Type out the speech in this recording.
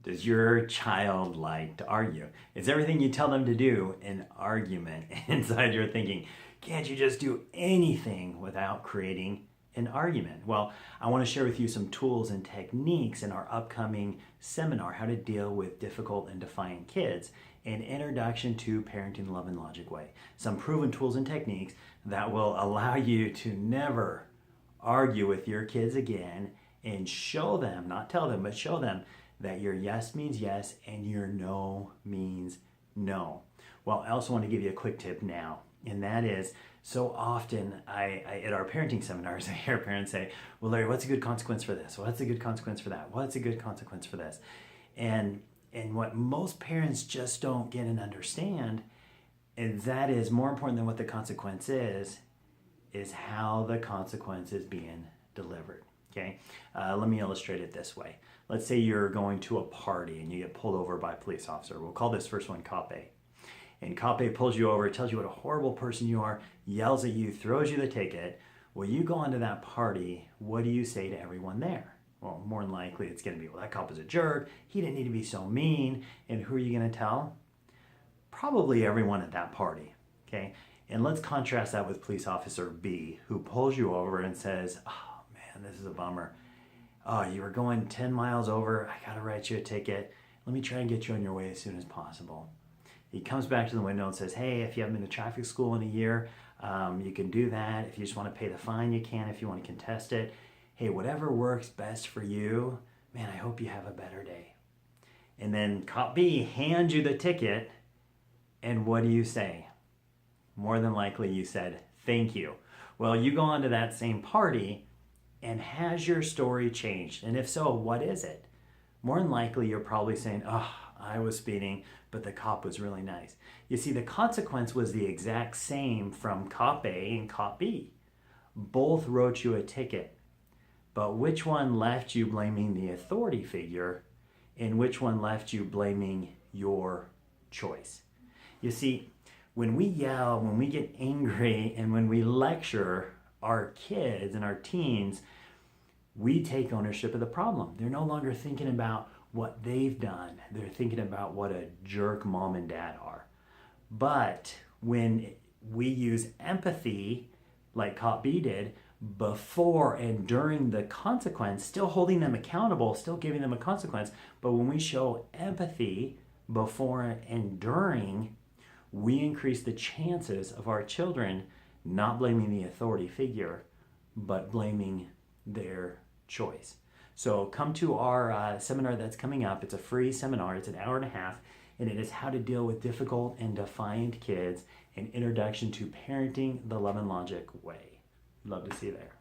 Does your child like to argue? Is everything you tell them to do an argument? Inside you're thinking, can't you just do anything without creating an argument? Well, I want to share with you some tools and techniques in our upcoming seminar, How to Deal with Difficult and Defiant Kids, an introduction to parenting the love and logic way. Some proven tools and techniques that will allow you to never argue with your kids again and show them, not tell them, but show them that your yes means yes and your no means no. Well, I also want to give you a quick tip now, and that is so often I at our parenting seminars, I hear parents say, well, Larry, what's a good consequence for this? What's a good consequence for that? What's a good consequence for this? And what most parents just don't get and understand, and that is more important than what the consequence is how the consequence is being delivered. Okay, let me illustrate it this way. Let's say you're going to a party and you get pulled over by a police officer. We'll call this first one Cop A. And Cop A pulls you over, tells you what a horrible person you are, yells at you, throws you the ticket. Well, you go into that party, what do you say to everyone there? Well, more than likely it's going to be, well, that cop is a jerk. He didn't need to be so mean. And who are you going to tell? Probably everyone at that party. Okay, and let's contrast that with police officer B, who pulls you over and says, oh man, this is a bummer. Oh, you were going 10 miles over. I got to write you a ticket. Let me try and get you on your way as soon as possible. He comes back to the window and says, hey, if you haven't been to traffic school in a year, you can do that. If you just want to pay the fine, you can. If you want to contest it, hey, whatever works best for you, man, I hope you have a better day. And then Cop B hands you the ticket, and what do you say? More than likely you said, thank you. Well, you go on to that same party, and has your story changed? And if so, what is it? More than likely, you're probably saying, oh, I was speeding, but the cop was really nice. You see, the consequence was the exact same from Cop A and Cop B. Both wrote you a ticket, but which one left you blaming the authority figure and which one left you blaming your choice? You see, when we yell, when we get angry, and when we lecture our kids and our teens, we take ownership of the problem. They're no longer thinking about what they've done. They're thinking about what a jerk mom and dad are. But when we use empathy, like Cop B did, before and during the consequence, still holding them accountable, still giving them a consequence, but when we show empathy before and during, we increase the chances of our children not blaming the authority figure, but blaming their choice. So come to our seminar that's coming up. It's a free seminar. It's an hour and a half, and it is how to deal with difficult and defiant kids, an introduction to parenting the love and logic way. Love to see you there.